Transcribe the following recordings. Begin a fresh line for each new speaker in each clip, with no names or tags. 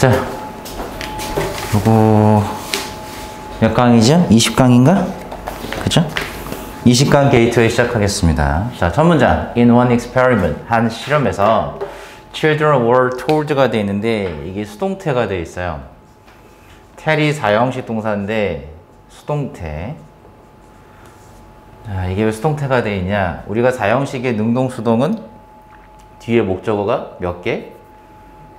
자, 요거 몇 강이죠? 20강인가? 그죠? 20강 게이트웨이 시작하겠습니다. 자, 첫 문장. In one experiment. 한 실험에서 children were told가 돼 있는데 이게 수동태가 돼 있어요. tell이 4형식 동사인데 수동태. 자, 이게 왜 수동태가 돼 있냐? 우리가 4형식의 능동수동은 뒤에 목적어가 몇 개?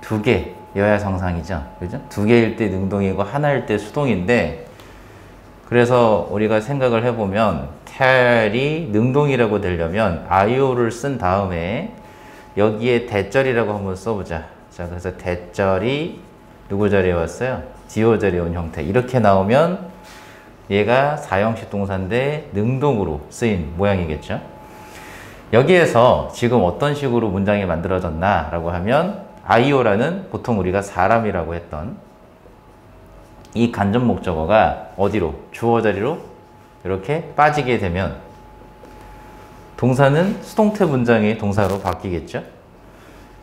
2개여야 정상이죠. 그죠? 2개일 때 능동이고 하나일 때 수동인데, 그래서 우리가 생각을 해보면 tell이 능동이라고 되려면 IO를 쓴 다음에 여기에 대절이라고 한번 써보자. 자, 그래서 대절이 누구 자리에 왔어요? DO 자리에 온 형태. 이렇게 나오면 얘가 4형식 동사인데 능동으로 쓰인 모양이겠죠. 여기에서 지금 어떤 식으로 문장이 만들어졌나 라고 하면 IO라는 보통 우리가 사람이라고 했던 이 간접 목적어가 어디로? 주어 자리로 이렇게 빠지게 되면 동사는 수동태 문장의 동사로 바뀌겠죠.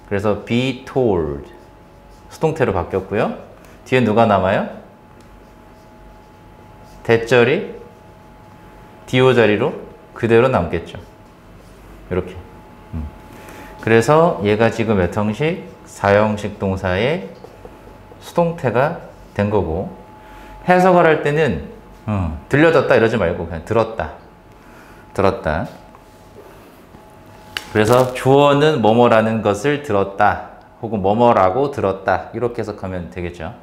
그래서 be told 수동태로 바뀌었고요. 뒤에 누가 남아요? 대절이 DO 자리로 그대로 남겠죠. 이렇게. 그래서 얘가 지금 몇 형식? 4형식 동사의 수동태가 된 거고, 해석을 할 때는 들려졌다 이러지 말고 그냥 들었다. 그래서 주어는 뭐뭐라는 것을 들었다 혹은 뭐뭐라고 들었다 이렇게 해석하면 되겠죠.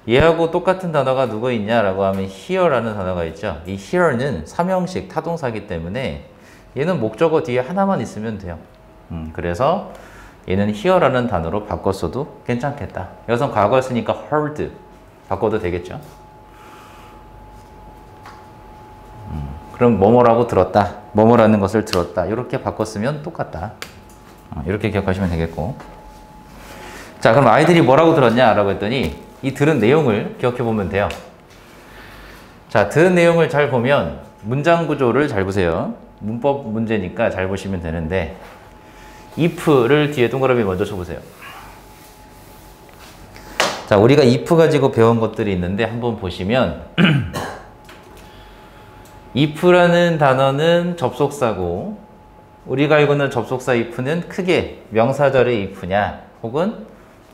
얘하고 똑같은 단어가 누구 있냐라고 하면 hear라는 단어가 있죠. 이 hear는 3형식 타동사이기 때문에 얘는 목적어 뒤에 하나만 있으면 돼요. 그래서 얘는 hear라는 단어로 바꿨어도 괜찮겠다. 여기서 과거에 쓰니까 heard 바꿔도 되겠죠. 그럼 뭐뭐라고 들었다, 뭐뭐라는 것을 들었다 이렇게 바꿨으면 똑같다. 이렇게 기억하시면 되겠고. 자, 그럼 아이들이 뭐라고 들었냐라고 했더니 이 들은 내용을 기억해 보면 돼요. 자, 들은 내용을 잘 보면 문장 구조를 잘 보세요. 문법 문제니까 잘 보시면 되는데, if를 뒤에 동그라미 먼저 쳐보세요. 자, 우리가 if 가지고 배운 것들이 있는데 한번 보시면 if라는 단어는 접속사고, 우리가 알고 있는 접속사 if는 크게 명사절의 if냐 혹은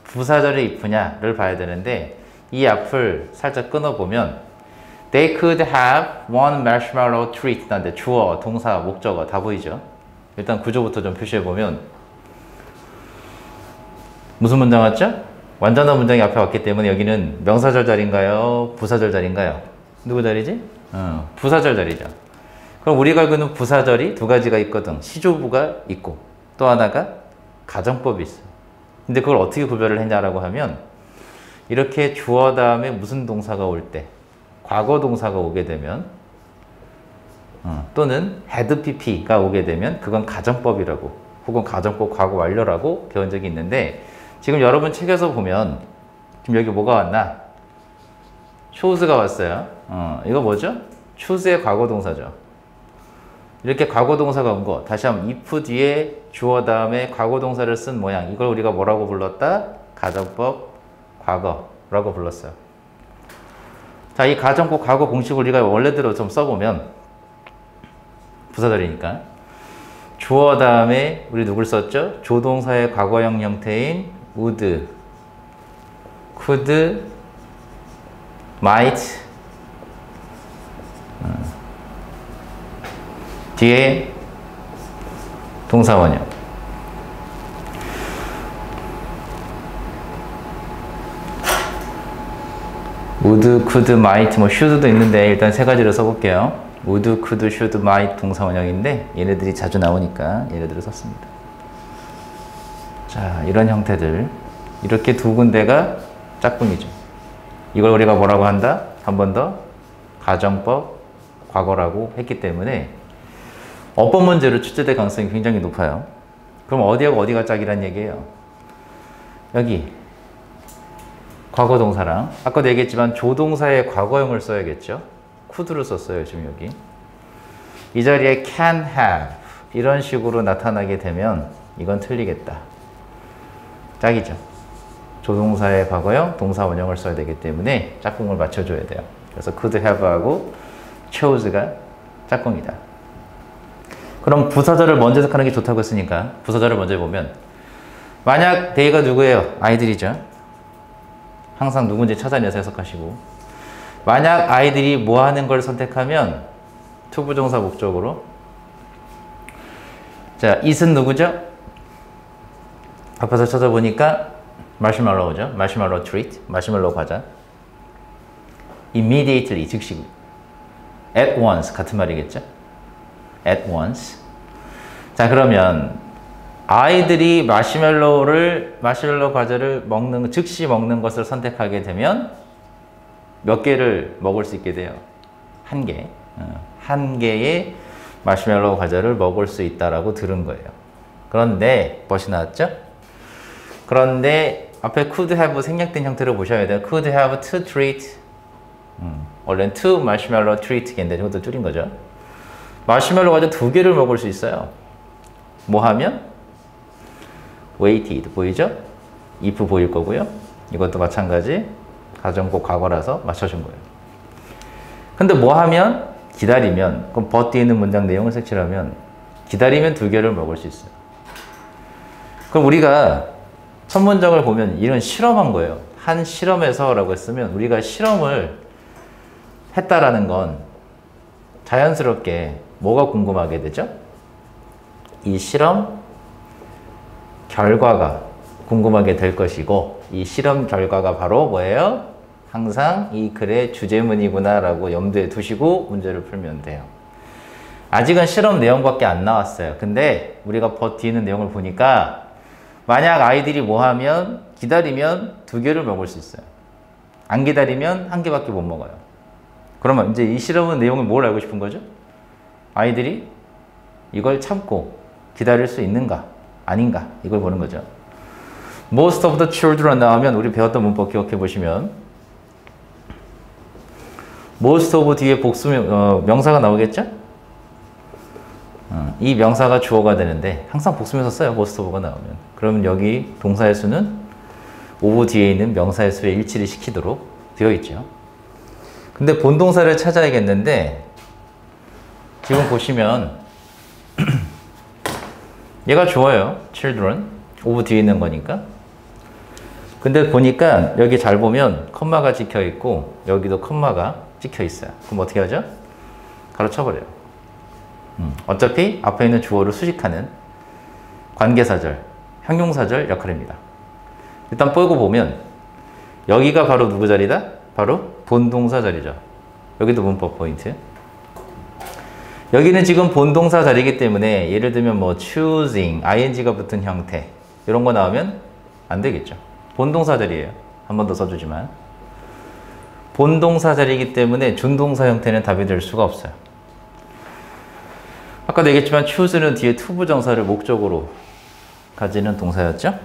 부사절의 if냐를 봐야 되는데, 이 앞을 살짝 끊어보면 They could have one marshmallow treat. 난데 주어, 동사, 목적어 다 보이죠? 일단 구조부터 좀 표시해보면 무슨 문장 왔죠? 완전한 문장이 앞에 왔기 때문에 여기는 명사절 자리인가요? 부사절 자리인가요? 누구 자리지? 부사절 자리죠. 그럼 우리가 알고 있는 부사절이 두 가지가 있거든. 시조부가 있고 또 하나가 가정법이 있어. 근데 그걸 어떻게 구별을 했냐라고 하면 이렇게 주어 다음에 무슨 동사가 올 때, 과거 동사가 오게 되면 또는 had pp가 오게 되면 그건 가정법이라고 혹은 가정법 과거 완료라고 배운 적이 있는데, 지금 여러분 책에서 보면 지금 여기 뭐가 왔나? chose가 왔어요. 이거 뭐죠? choose의 과거 동사죠. 이렇게 과거 동사가 온 거, 다시 한번 if 뒤에 주어 다음에 과거 동사를 쓴 모양, 이걸 우리가 뭐라고 불렀다? 가정법 과거라고 불렀어요. 자, 이 가정법 과거 공식을 우리가 원래대로 좀 써보면 부사절이니까 주어 다음에 우리 누굴 썼죠? 조동사의 과거형 형태인 would, could, might, 뒤에 동사원형. would, could, might, 뭐 should도 있는데 일단 세 가지를 써볼게요. would, could, should, might 동사원형인데 얘네들이 자주 나오니까 얘네들을 썼습니다. 자, 이런 형태들, 이렇게 두 군데가 짝꿍이죠. 이걸 우리가 뭐라고 한다? 한 번 더 가정법 과거라고 했기 때문에 어법 문제로 출제될 가능성이 굉장히 높아요. 그럼 어디하고 어디가 짝이란 얘기예요? 여기 과거 동사랑 아까도 얘기했지만 조동사의 과거형을 써야겠죠. could를 썼어요. 지금 여기 이 자리에 can have 이런 식으로 나타나게 되면 이건 틀리겠다. 짝이죠. 조동사의 과거형 동사 원형을 써야 되기 때문에 짝꿍을 맞춰줘야 돼요. 그래서 could have하고 chose가 짝꿍이다. 그럼 부사절을 먼저 해석하는 게 좋다고 했으니까 부사절을 먼저 해보면 만약 they가 누구예요? 아이들이죠. 항상 누군지 찾아내서 해석하시고 만약 아이들이 뭐 하는 걸 선택하면 투부정사 목적으로 자, it은 누구죠? 앞에서 찾아보니까 마시멜로우죠. 마시멜로우 트리트, 마시멜로우 과자. immediately, 즉시. at once, 같은 말이겠죠? at once. 자, 그러면 아이들이 마시멜로우 과자를 즉시 먹는 것을 선택하게 되면 몇 개를 먹을 수 있게 돼요? 한 개. 한 개의 마시멜로우 과자를 먹을 수 있다라고 들은 거예요. 그런데 벗이 나왔죠? 그런데 앞에 could have 생략된 형태로 보셔야 돼요. could have to treat. 원래는 to marshmallow treat인데 이것도 줄인 거죠. 마시멜로 과자 2개를 먹을 수 있어요. 뭐 하면? waited 보이죠? if 보일 거고요. 이것도 마찬가지. 가정법 과거라서 맞춰준 거예요. 근데 뭐 하면? 기다리면. 그럼 but 뒤에 있는 문장 내용을 색칠하면 기다리면 2개를 먹을 수 있어요. 그럼 우리가 첫 문장을 보면 이런 실험한 거예요. 한 실험에서 라고 했으면 우리가 실험을 했다라는 건 자연스럽게 뭐가 궁금하게 되죠? 이 실험 결과가 궁금하게 될 것이고 이 실험 결과가 바로 뭐예요? 항상 이 글의 주제문이구나 라고 염두에 두시고 문제를 풀면 돼요. 아직은 실험 내용밖에 안 나왔어요. 근데 우리가 뒤에 있는 내용을 보니까 만약 아이들이 뭐 하면 기다리면 2개를 먹을 수 있어요. 안 기다리면 1개밖에 못 먹어요. 그러면 이제 이 실험은 내용이 뭘 알고 싶은 거죠? 아이들이 이걸 참고 기다릴 수 있는가 아닌가 이걸 보는 거죠. Most of the children 나오면 우리 배웠던 문법 기억해 보시면 most of 뒤에 복수 명사가 나오겠죠? 이 명사가 주어가 되는데 항상 복수명사 써요. most of가 나오면. 그러면 여기 동사의 수는 of 뒤에 있는 명사의 수에 일치를 시키도록 되어 있죠. 근데 본동사를 찾아야겠는데 지금 보시면 얘가 주어예요. children. of 뒤에 있는 거니까. 근데 보니까 여기 잘 보면 컴마가 찍혀 있고 여기도 컴마가 찍혀 있어요. 그럼 어떻게 하죠? 가로쳐버려요. 어차피 앞에 있는 주어를 수식하는 관계사절, 형용사절 역할입니다. 일단 뽀고 보면 여기가 바로 누구 자리다? 바로 본동사 자리죠. 여기도 문법 포인트. 여기는 지금 본동사 자리이기 때문에 예를 들면 뭐 choosing, ing가 붙은 형태 이런 거 나오면 안 되겠죠. 본동사 자리예요. 한 번 더 써주지만 본동사 자리이기 때문에 준동사 형태는 답이 될 수가 없어요. 아까도 얘기했지만 choose는 뒤에 투부정사를 목적으로 가지는 동사였죠.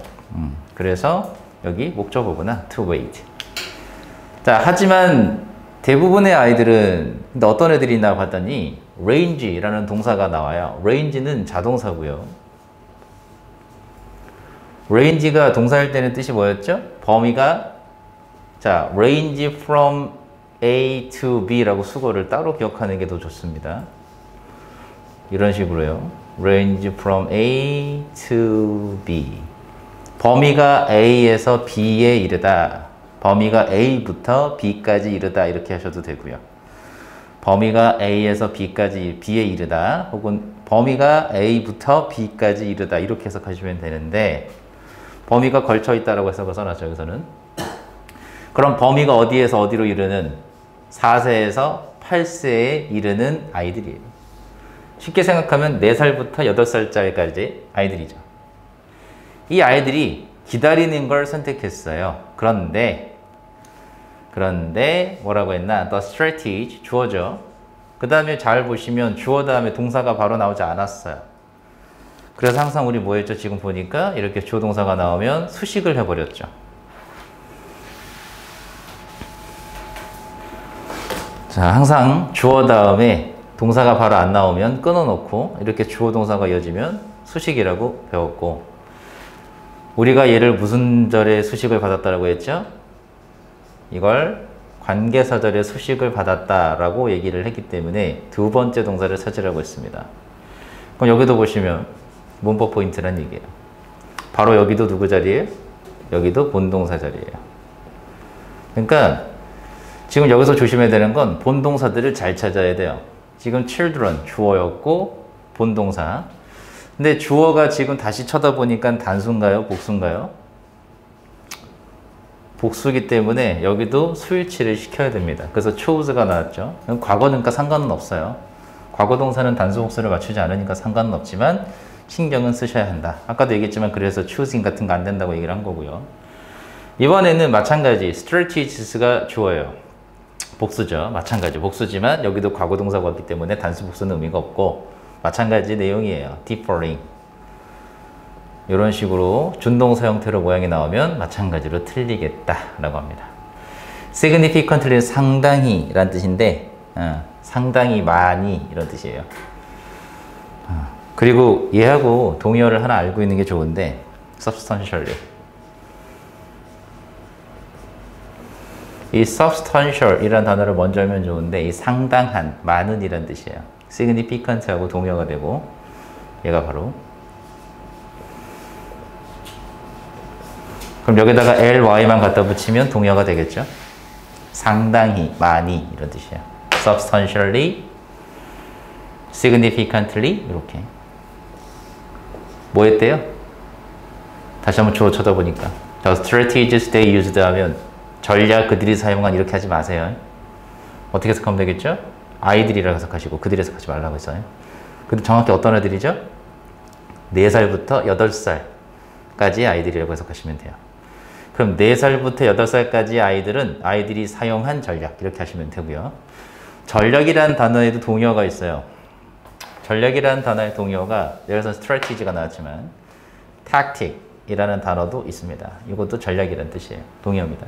그래서 여기 목적어구나. to wait. 자, 하지만 대부분의 아이들은 근데 어떤 애들이 있나 봤더니 range라는 동사가 나와요. range는 자동사고요. range가 동사일 때는 뜻이 뭐였죠? 범위가 자, range from A to B라고 수거를 따로 기억하는 게 더 좋습니다. 이런 식으로요. range from A to B. 범위가 A에서 B에 이르다. 범위가 A부터 B까지 이르다. 이렇게 하셔도 되고요. 범위가 A에서 B까지 B에 이르다. 혹은 범위가 A부터 B까지 이르다. 이렇게 해석하시면 되는데 범위가 걸쳐 있다라고 해석을 써놨죠. 여기서는. 그럼 범위가 어디에서 어디로 이르는 4세에서 8세에 이르는 아이들이에요. 쉽게 생각하면 4살부터 8살짜리까지 아이들이죠. 이 아이들이 기다리는 걸 선택했어요. 그런데 뭐라고 했나? The strategy, 주어죠. 그 다음에 잘 보시면 주어 다음에 동사가 바로 나오지 않았어요. 그래서 항상 우리 뭐 했죠? 지금 보니까 이렇게 주어 동사가 나오면 수식을 해버렸죠. 자, 항상 주어 다음에 동사가 바로 안 나오면 끊어놓고 이렇게 주어 동사가 이어지면 수식이라고 배웠고 우리가 얘를 무슨 절의 수식을 받았다라고 했죠? 이걸 관계사절의 수식을 받았다라고 얘기를 했기 때문에 두 번째 동사를 찾으라고 했습니다. 그럼 여기도 보시면 문법 포인트란 얘기예요. 바로 여기도 누구 자리예요? 여기도 본동사 자리예요. 그러니까 지금 여기서 조심해야 되는 건 본동사들을 잘 찾아야 돼요. 지금 children 주어였고 본동사. 근데 주어가 지금 다시 쳐다보니까 단수인가요? 복수인가요? 복수기 때문에 여기도 수일치를 시켜야 됩니다. 그래서 chose가 나왔죠. 과거니까 상관은 없어요. 과거 동사는 단수 복수를 맞추지 않으니까 상관은 없지만 신경은 쓰셔야 한다. 아까도 얘기했지만 그래서 choosing 같은 거 안 된다고 얘기를 한 거고요. 이번에는 마찬가지 strategies가 주어예요. 복수죠. 마찬가지 복수지만 여기도 과거 동사가 왔기 때문에 단수 복수는 의미가 없고 마찬가지 내용이에요. differing 이런 식으로 준동사 형태로 모양이 나오면 마찬가지로 틀리겠다라고 합니다. significantly는 상당히 라는 뜻인데 상당히 많이 이런 뜻이에요. 그리고 얘하고 동의어를 하나 알고 있는 게 좋은데 substantially 이 substantial 이라는 단어를 먼저 하면 좋은데 이 상당한, 많은 이란 뜻이에요. significant하고 동의어가 되고 얘가 바로 그럼 여기다가 ly만 갖다 붙이면 동의어가 되겠죠. 상당히, 많이 이런 뜻이에요. substantially, significantly 이렇게 뭐 했대요? 다시 한번 주어 쳐다보니까 The strategies they used 하면 전략 그들이 사용한 이렇게 하지 마세요. 어떻게 해석하면 되겠죠? 아이들이라고 해석하시고 그들이 해석하지 말라고 했어요. 근데 정확히 어떤 아이들이죠? 4살부터 8살까지 아이들이라고 해석하시면 돼요. 그럼 4살부터 8살까지 아이들은 아이들이 사용한 전략 이렇게 하시면 되고요. 전략이라는 단어에도 동의어가 있어요. 전략이라는 단어의 동의어가 여기서 strategy가 나왔지만 tactic이라는 단어도 있습니다. 이것도 전략이라는 뜻이에요. 동의어입니다.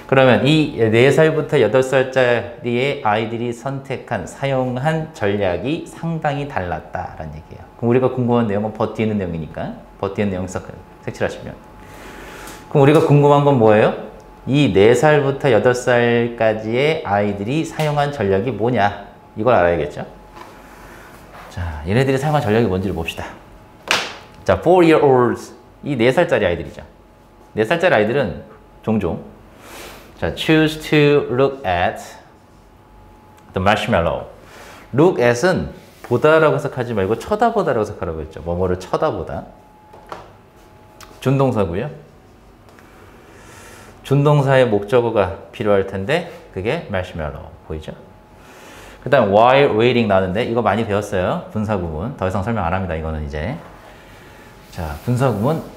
그러면 이 4살부터 8살짜리의 아이들이 선택한, 사용한 전략이 상당히 달랐다라는 얘기예요. 그럼 우리가 궁금한 내용은 버티에 있는 내용이니까 버티에 있는 내용 색칠하시면 그럼 우리가 궁금한 건 뭐예요? 이 4살부터 8살까지의 아이들이 사용한 전략이 뭐냐? 이걸 알아야겠죠? 자, 얘네들이 사용한 전략이 뭔지를 봅시다. 자, 4-year-olds 이 4살짜리 아이들이죠. 4살짜리 아이들은 종종 자, choose to look at the marshmallow. look at은 보다라고 해석하지 말고 쳐다보다라고 해석하라고 했죠. 뭐뭐를 쳐다보다. 준동사고요. 준동사의 목적어가 필요할 텐데 그게 marshmallow 보이죠? 그 다음 while waiting 나왔는데 이거 많이 배웠어요. 분사구문. 더 이상 설명 안 합니다. 이거는 이제. 자, 분사구문.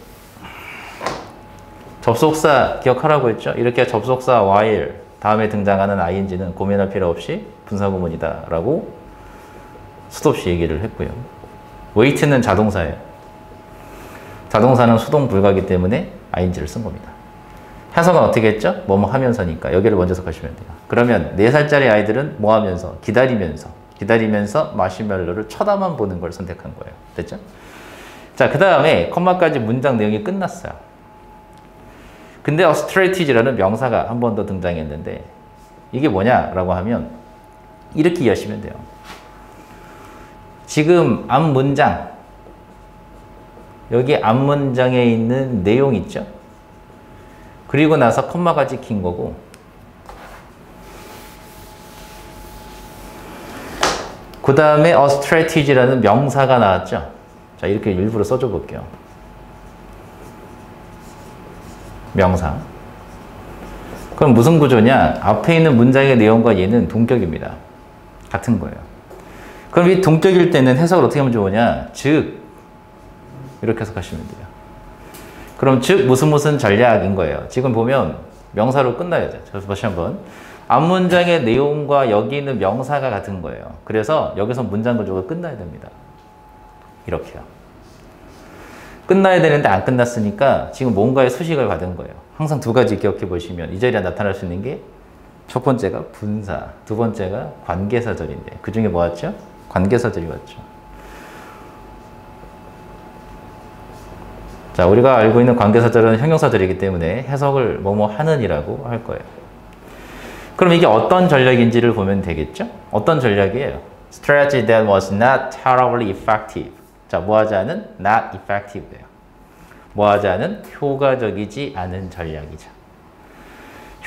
접속사 기억하라고 했죠? 이렇게 접속사 while 다음에 등장하는 ing는 고민할 필요 없이 분사구문이다 라고 수도 없이 얘기를 했고요. wait는 자동사예요. 자동사는 수동 불가이기 때문에 ing를 쓴 겁니다. 해석은 어떻게 했죠? 뭐뭐 하면서니까 여기를 먼저 해석하시면 돼요. 그러면 4살짜리 아이들은 뭐 하면서? 기다리면서 마시멜로를 쳐다만 보는 걸 선택한 거예요. 됐죠? 자, 그 다음에 컴마까지 문장 내용이 끝났어요. 근데 strategy라는 명사가 한 번 더 등장했는데 이게 뭐냐라고 하면 이렇게 이해하시면 돼요. 지금 앞 문장 여기 앞 문장에 있는 내용 있죠? 그리고 나서 컴마가 찍힌 거고 그 다음에 strategy라는 명사가 나왔죠? 자, 이렇게 일부러 써줘 볼게요. 명사. 그럼 무슨 구조냐? 앞에 있는 문장의 내용과 얘는 동격입니다. 같은 거예요. 그럼 이 동격일 때는 해석을 어떻게 하면 좋으냐? 즉 이렇게 해석하시면 돼요. 그럼 즉 무슨 전략인 거예요. 지금 보면 명사로 끝나야 돼요. 다시 한번. 앞 문장의 내용과 여기 있는 명사가 같은 거예요. 그래서 여기서 문장 구조가 끝나야 됩니다. 이렇게요. 끝나야 되는데 안 끝났으니까 지금 뭔가의 수식을 받은 거예요. 항상 두 가지 기억해 보시면 이 자리에 나타날 수 있는 게 첫 번째가 분사, 두 번째가 관계사절인데 그 중에 뭐 왔죠? 관계사절이 왔죠. 자, 우리가 알고 있는 관계사절은 형용사들이기 때문에 해석을 뭐뭐 하는이라고 할 거예요. 그럼 이게 어떤 전략인지를 보면 되겠죠? 어떤 전략이에요? Strategy that was not terribly effective. 자, 뭐하지 않은? Not effective예요. 뭐하지 않은? 효과적이지 않은 전략이죠.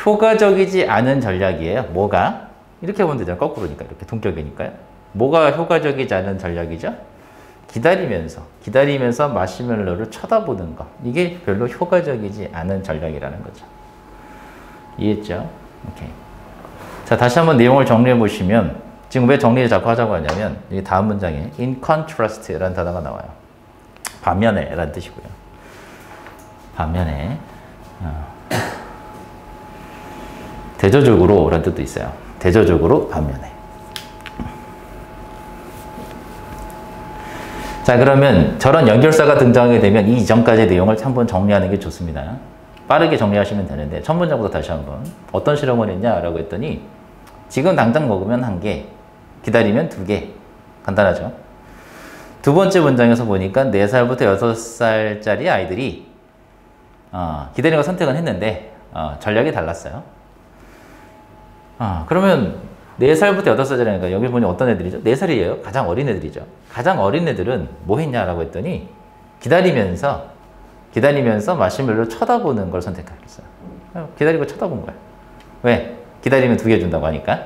효과적이지 않은 전략이에요. 뭐가? 이렇게 보면 되잖아요. 거꾸로니까. 이렇게 동격이니까요. 뭐가 효과적이지 않은 전략이죠? 기다리면서 마시멜로를 쳐다보는 거. 이게 별로 효과적이지 않은 전략이라는 거죠. 이해했죠? 오케이. 자, 다시 한번 내용을 정리해 보시면 지금 왜 정리를 자꾸 하자고 하냐면 이 다음 문장에 in contrast라는 단어가 나와요. 반면에 라는 뜻이고요. 반면에 대조적으로 라는 뜻도 있어요. 대조적으로 반면에. 자, 그러면 저런 연결사가 등장하게 되면 이 이전까지의 내용을 한번 정리하는 게 좋습니다. 빠르게 정리하시면 되는데 첫 문장부터 다시 한번 어떤 실험을 했냐라고 했더니 지금 당장 먹으면 1개, 기다리면 2개. 간단하죠? 두 번째 문장에서 보니까 4살부터 6살짜리 아이들이 기다리는 걸 선택은 했는데 전략이 달랐어요. 그러면 4살부터 6살이라니까 여기 보니 어떤 애들이죠? 4살이에요. 가장 어린 애들이죠. 가장 어린 애들은 뭐 했냐라고 했더니 기다리면서 마시멜로를 쳐다보는 걸 선택했어요. 기다리고 쳐다본 거야. 왜? 기다리면 2개 준다고 하니까.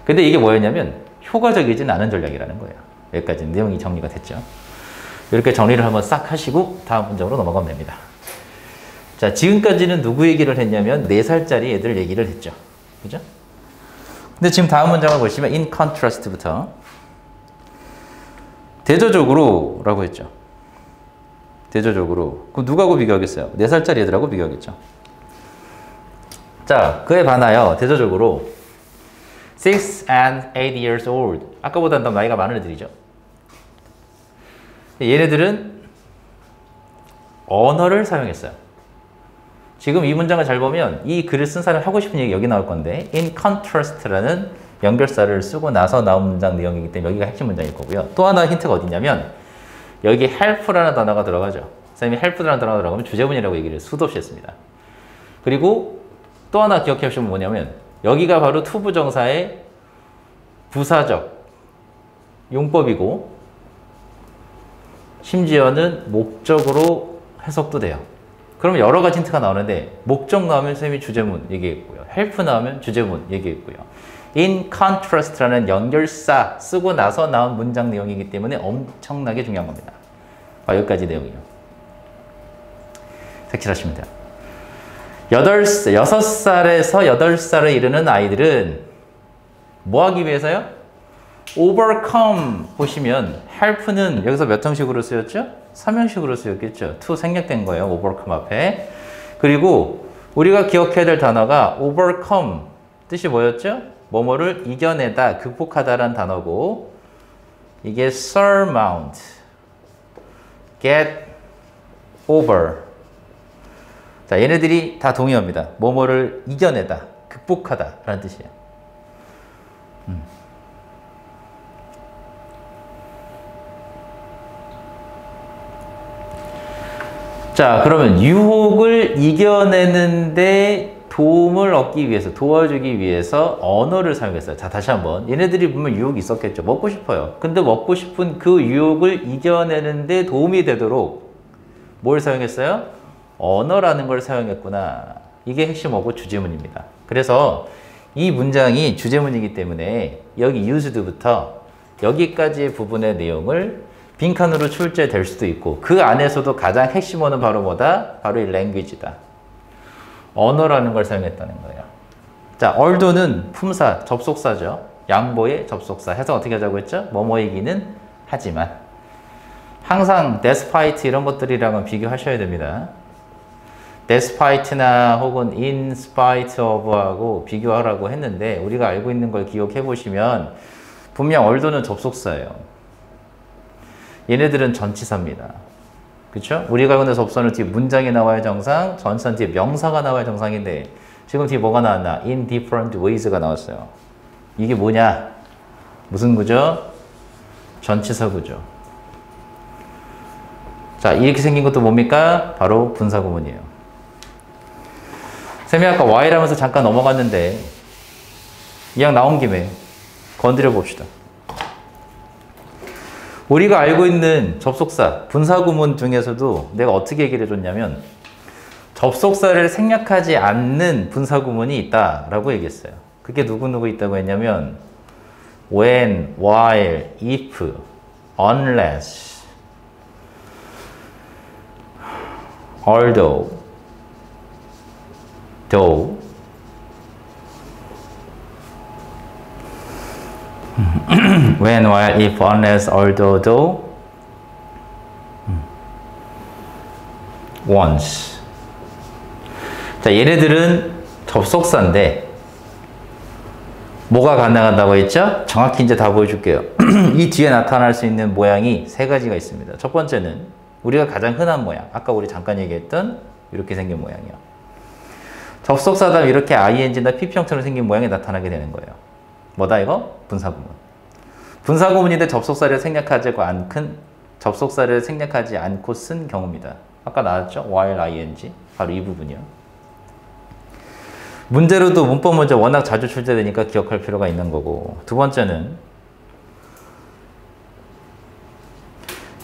근데 이게 뭐였냐면 효과적이진 않은 전략이라는 거예요. 여기까지 내용이 정리가 됐죠. 이렇게 정리를 한번 싹 하시고 다음 문장으로 넘어가면 됩니다. 자, 지금까지는 누구 얘기를 했냐면 4살짜리 애들 얘기를 했죠. 그죠? 근데 지금 다음 문장을 보시면 in contrast부터 대조적으로 라고 했죠. 대조적으로. 그럼 누구하고 비교하겠어요? 4살짜리 애들하고 비교하겠죠. 자, 그에 반하여 대조적으로 6 and 8 years old. 아까보다 더 나이가 많은 애들이죠. 얘네들은 언어를 사용했어요. 지금 이 문장을 잘 보면 이 글을 쓴 사람이 하고 싶은 얘기 여기 나올 건데 in contrast라는 연결사를 쓰고 나서 나온 문장 내용이기 때문에 여기가 핵심 문장일 거고요. 또 하나 힌트가 어디냐면 여기 help라는 단어가 들어가죠. 선생님이 help라는 단어가 들어가면 주제문이라고 얘기를 수도 없이 했습니다. 그리고 또 하나 기억해 주시면 뭐냐면 여기가 바로 투부정사의 부사적 용법이고 심지어는 목적으로 해석도 돼요. 그러면 여러 가지 힌트가 나오는데 목적 나오면 선생님이 주제문 얘기했고요. help 나오면 주제문 얘기했고요. in contrast라는 연결사 쓰고 나서 나온 문장 내용이기 때문에 엄청나게 중요한 겁니다. 여기까지 내용이에요. 색칠하시면 돼요. 6살에서 8살에 이르는 아이들은 뭐 하기 위해서요? overcome 보시면 help는 여기서 몇 형식으로 쓰였죠? 3형식으로 쓰였겠죠. to 생략된 거예요. overcome 앞에. 그리고 우리가 기억해야 될 단어가 overcome 뜻이 뭐였죠? 뭐뭐를 이겨내다, 극복하다라는 단어고 이게 surmount, get over. 자, 얘네들이 다 동의어입니다. 뭐뭐를 이겨내다, 극복하다 라는 뜻이에요. 자, 그러면 유혹을 이겨내는데 도움을 얻기 위해서, 도와주기 위해서 언어를 사용했어요. 자, 다시 한번. 얘네들이 보면 유혹이 있었겠죠. 먹고 싶어요. 근데 먹고 싶은 그 유혹을 이겨내는데 도움이 되도록 뭘 사용했어요? 언어라는 걸 사용했구나. 이게 핵심어고 주제문입니다. 그래서 이 문장이 주제문이기 때문에 여기 used부터 여기까지의 부분의 내용을 빈칸으로 출제될 수도 있고 그 안에서도 가장 핵심어는 바로 뭐다? 바로 이 language다. 언어라는 걸 사용했다는 거예요. 자, older는 품사, 접속사죠. 양보의 접속사. 해서 어떻게 하자고 했죠? 뭐뭐이기는 하지만. 항상 despite 이런 것들이랑은 비교하셔야 됩니다. despite나 혹은 in spite of하고 비교하라고 했는데 우리가 알고 있는 걸 기억해 보시면 분명 older는 접속사예요. 얘네들은 전치사입니다. 그렇죠? 우리가 알고 있는 접선은 뒤에 문장이 나와야 정상, 전치사는 뒤에 명사가 나와야 정상인데 지금 뒤에 뭐가 나왔나? in different ways가 나왔어요. 이게 뭐냐? 무슨 구조? 전치사 구조. 자, 이렇게 생긴 것도 뭡니까? 바로 분사구문이에요. 쌤이 아까 Y라면서 잠깐 넘어갔는데 이왕 나온 김에 건드려 봅시다. 우리가 알고 있는 접속사, 분사구문 중에서도 내가 어떻게 얘기를 해줬냐면 접속사를 생략하지 않는 분사구문이 있다라고 얘기했어요. 그게 누구누구 있다고 했냐면 when, while, if, unless, although, though, when, while, if, unless, although, though, once. 자, 얘네들은 접속사인데 뭐가 가능하다고 했죠? 정확히 이제 다 보여줄게요. 이 뒤에 나타날 수 있는 모양이 세 가지가 있습니다. 첫 번째는 우리가 가장 흔한 모양. 아까 우리 잠깐 얘기했던 이렇게 생긴 모양이요. 접속사 다음 이렇게 ing나 pp형처럼 생긴 모양이 나타나게 되는 거예요. 뭐다 이거? 분사구문. 분사구문인데 접속사를 생략하지 않고 쓴 경우입니다. 아까 나왔죠? while ing. 바로 이 부분이요. 문제로도 문법 문제 워낙 자주 출제되니까 기억할 필요가 있는 거고, 두 번째는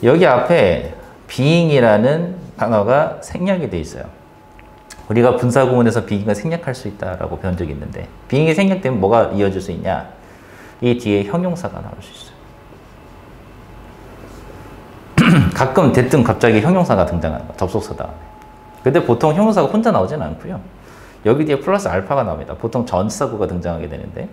여기 앞에 being이라는 단어가 생략이 돼 있어요. 우리가 분사구문에서 being을 생략할 수 있다라고 배운 적이 있는데 being이 생략되면 뭐가 이어질 수 있냐? 이 뒤에 형용사가 나올 수 있어요. 가끔 대뜸 갑자기 형용사가 등장하는 거야. 접속사 다음에. 근데 보통 형용사가 혼자 나오진 않고요. 여기 뒤에 플러스 알파가 나옵니다. 보통 전치사구가 등장하게 되는데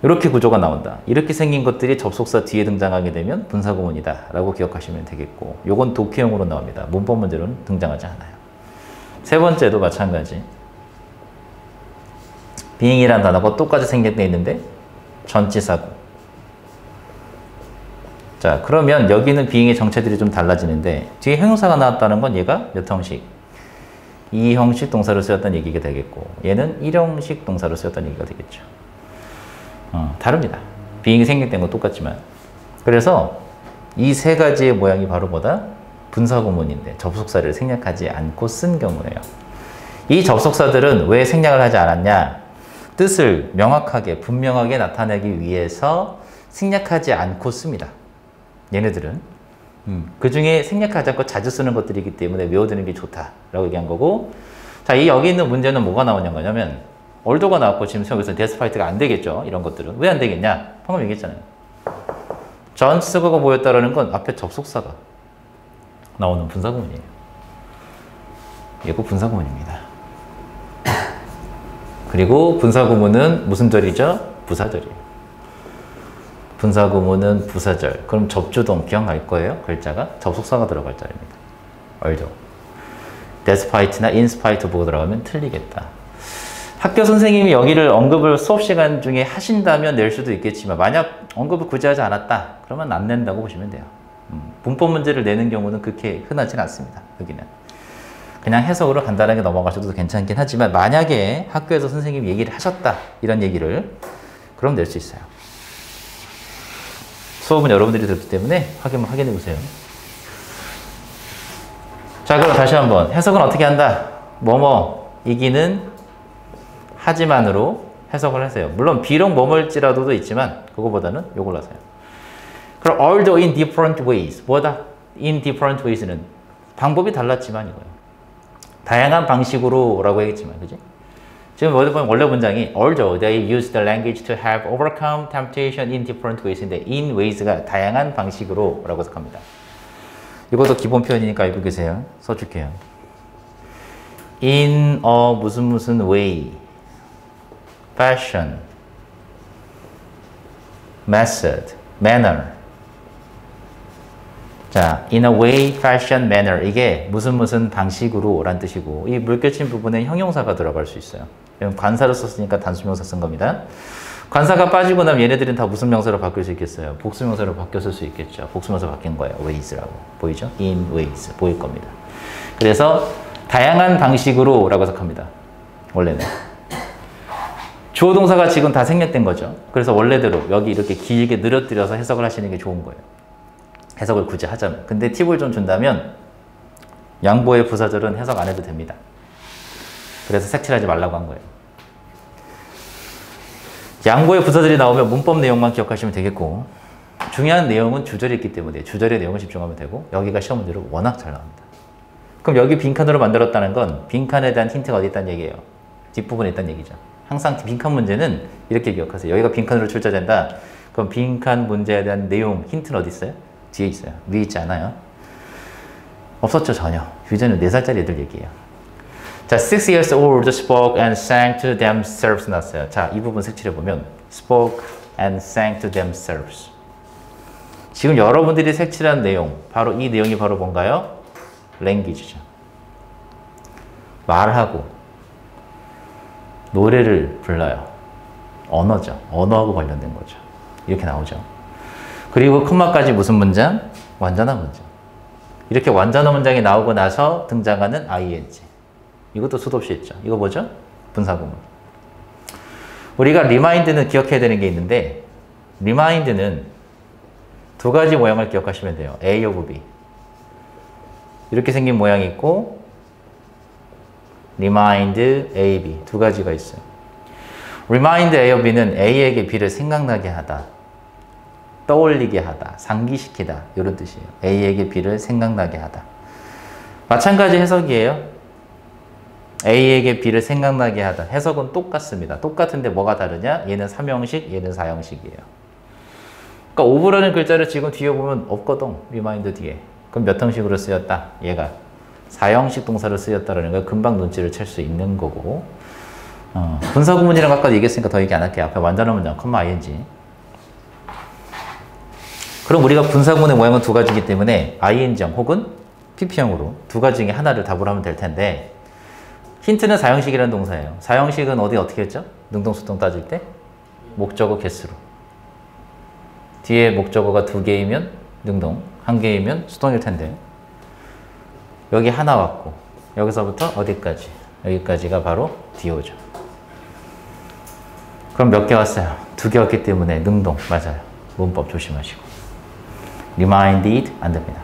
이렇게 구조가 나온다. 이렇게 생긴 것들이 접속사 뒤에 등장하게 되면 분사구문이다 라고 기억하시면 되겠고, 요건 독해용으로 나옵니다. 문법 문제로는 등장하지 않아요. 세 번째도 마찬가지. being이라는 단어가 똑같이 생략되어 있는데 전치사구. 자, 그러면 여기는 being의 정체들이 좀 달라지는데 뒤에 형용사가 나왔다는 건 얘가 몇 형식? 2형식 동사로 쓰였다는 얘기가 되겠고, 얘는 1형식 동사로 쓰였다는 얘기가 되겠죠. 다릅니다. being이 생략된 건 똑같지만. 그래서 이 세 가지의 모양이 바로 뭐다? 분사구문인데 접속사를 생략하지 않고 쓴 경우예요. 이 접속사들은 왜 생략을 하지 않았냐? 뜻을 명확하게 분명하게 나타내기 위해서 생략하지 않고 씁니다. 얘네들은. 그 중에 생략하지 않고 자주 쓰는 것들이기 때문에 외워두는 게 좋다라고 얘기한 거고, 자, 여기 있는 문제는 뭐가 나오냐면 얼도가 나왔고 지금 여기서 데스파이트가 안 되겠죠. 이런 것들은 왜 안 되겠냐? 방금 얘기했잖아요. 전치사구가 보였다라는 건 앞에 접속사가 나오는 분사구문이에요. 이거 분사구문입니다. 그리고 분사구문은 무슨 절이죠? 부사절이에요. 분사구문은 부사절. 그럼 접주동 기억날 거예요. 글자가 접속사가 들어갈 자리입니다. 알죠? despite나 in spite 보고 들어가면 틀리겠다. 학교 선생님이 여기를 언급을 수업 시간 중에 하신다면 낼 수도 있겠지만 만약 언급을 굳이 하지 않았다 그러면 안 낸다고 보시면 돼요. 문법 문제를 내는 경우는 그렇게 흔하지는 않습니다. 여기는 그냥 해석으로 간단하게 넘어가셔도 괜찮긴 하지만 만약에 학교에서 선생님이 얘기를 하셨다 이런 얘기를 그럼 낼 수 있어요. 수업은 여러분들이 들었기 때문에 확인해 보세요. 자, 그럼 다시 한번 해석은 어떻게 한다? 이기는 하지만으로 해석을 하세요. 물론 비록 뭐뭐일지라도도 있지만 그거보다는 요걸 하세요. 그럼 although in different ways. 뭐다? in different ways는 방법이 달랐지만 이거예요. 다양한 방식으로 라고 했지만, 그지? 지금 원래 문장이 although they use the language to help overcome temptation in different ways인데 in ways가 다양한 방식으로 라고 해석합니다. 이것도 기본 표현이니까 알고 계세요. 써줄게요. in a 무슨 way, fashion, method, manner. 자, in a way, fashion, manner. 이게 무슨 방식으로 라는 뜻이고, 이 물결친 부분에 형용사가 들어갈 수 있어요. 관사를 썼으니까 단수명사 쓴 겁니다. 관사가 빠지고 나면 얘네들은 다 무슨 명사로 바뀔 수 있겠어요? 복수명사로 바뀌었을 수 있겠죠. 복수명사 바뀐 거예요. ways라고. 보이죠? in ways. 보일 겁니다. 그래서 다양한 방식으로 라고 해석합니다. 원래는. 주어 동사가 지금 다 생략된 거죠. 그래서 원래대로 여기 이렇게 길게 늘어뜨려서 해석을 하시는 게 좋은 거예요. 해석을 굳이 하자면. 근데 팁을 좀 준다면 양보의 부사절은 해석 안 해도 됩니다. 그래서 색칠하지 말라고 한 거예요. 양보의 부사절이 나오면 문법 내용만 기억하시면 되겠고, 중요한 내용은 주절이 있기 때문에 주절의 내용을 집중하면 되고, 여기가 시험 문제로 워낙 잘 나옵니다. 그럼 여기 빈칸으로 만들었다는 건 빈칸에 대한 힌트가 어디 있다는 얘기예요? 뒷부분에 있다는 얘기죠. 항상 빈칸 문제는 이렇게 기억하세요. 여기가 빈칸으로 출제된다. 그럼 빈칸 문제에 대한 내용, 힌트는 어디 있어요? 뒤에 있어요. 위에 있지 않아요? 없었죠, 전혀. 유제는 4살짜리 애들 얘기예요. 자, 6 years old spoke and sang to themselves 나왔어요. 자, 이 부분 색칠해보면 spoke and sang to themselves. 지금 여러분들이 색칠한 내용, 바로 이 내용이 바로 뭔가요? language죠. 말하고 노래를 불러요. 언어죠. 언어하고 관련된 거죠. 이렇게 나오죠. 그리고 콤마까지 무슨 문장? 완전한 문장. 이렇게 완전한 문장이 나오고 나서 등장하는 ing. 이것도 수도 없이 했죠. 이거 뭐죠? 분사구문. 우리가 remind는 기억해야 되는 게 있는데, remind는 두 가지 모양을 기억하시면 돼요. A of B. 이렇게 생긴 모양이 있고, remind A, B. 두 가지가 있어요. remind A of B는 A에게 B를 생각나게 하다. 떠올리게 하다. 상기시키다. 이런 뜻이에요. A에게 B를 생각나게 하다. 마찬가지 해석이에요. A에게 B를 생각나게 하다. 해석은 똑같습니다. 똑같은데 뭐가 다르냐? 얘는 3형식, 얘는 4형식이에요. 그러니까 of라는 글자를 지금 뒤에 보면 없거든. remind 뒤에. 그럼 몇 형식으로 쓰였다? 얘가 4형식 동사로 쓰였다라는 걸 금방 눈치를 챌 수 있는 거고, 분사구문이랑 아까 얘기했으니까 더 얘기 안 할게요. 앞에 완전한 문장, 컴마 ing. 그럼 우리가 분사구문의 모양은 두 가지이기 때문에 ing형 혹은 pp형으로 두 가지 중에 하나를 답을 하면 될 텐데, 힌트는 4형식이라는 동사예요. 4형식은 어떻게 했죠? 능동수동 따질 때 목적어 개수로. 뒤에 목적어가 2개이면 능동, 1개이면 수동일 텐데, 여기 하나 왔고 여기서부터 어디까지? 여기까지가 바로 DO죠. 그럼 몇 개 왔어요? 2개 왔기 때문에 능동, 맞아요. 문법 조심하시고. reminded 안 됩니다.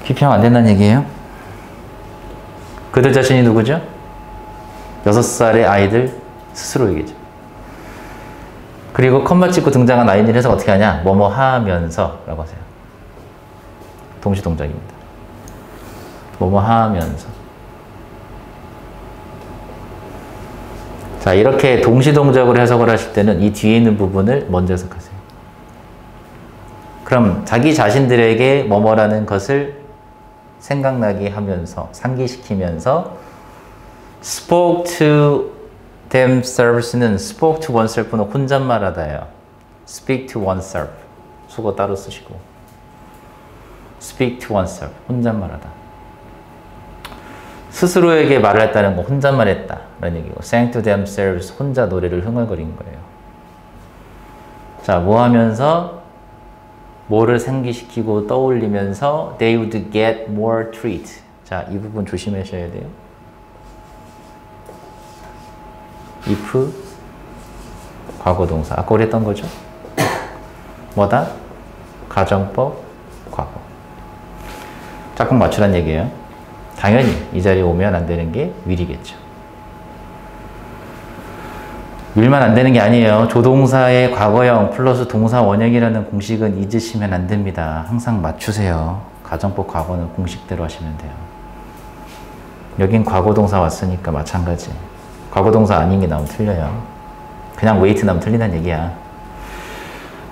pp형 안 된다는 얘기예요? 그들 자신이 누구죠? 6살의 아이들 스스로 얘기죠. 그리고 컴마 찍고 등장한 ing를 해석 어떻게 하냐? 뭐뭐 하면서 라고 하세요. 동시동작입니다. 뭐뭐 하면서. 자, 이렇게 동시동작으로 해석을 하실 때는 이 뒤에 있는 부분을 먼저 해석하세요. 그럼 자기 자신들에게 뭐뭐라는 것을 생각나게 하면서, 상기시키면서 spoke to themselves는 spoke to oneself는 혼잣말하다예요. speak to oneself. 수거 따로 쓰시고. speak to oneself. 혼잣말하다. 스스로에게 말을 했다는 거 혼잣말했다 라는 얘기고, sang to themselves 혼자 노래를 흥얼거린 거예요. 자, 뭐 하면서? 뭐를 상기시키고 떠올리면서 they would get more treat. 자, 이 부분 조심하셔야 돼요. if 과거동사. 아까 우리 했던 거죠? 뭐다? 가정법 과거. 짝꿍 맞추란 얘기예요. 당연히 이 자리에 오면 안 되는 게 will이겠죠. will만 안 되는 게 아니에요. 조동사의 과거형 플러스 동사 원형이라는 공식은 잊으시면 안 됩니다. 항상 맞추세요. 가정법 과거는 공식대로 하시면 돼요. 여긴 과거동사 왔으니까 마찬가지. 과거동사 아닌 게 나오면 틀려요. 그냥 wait 나오면 틀린다는 얘기야.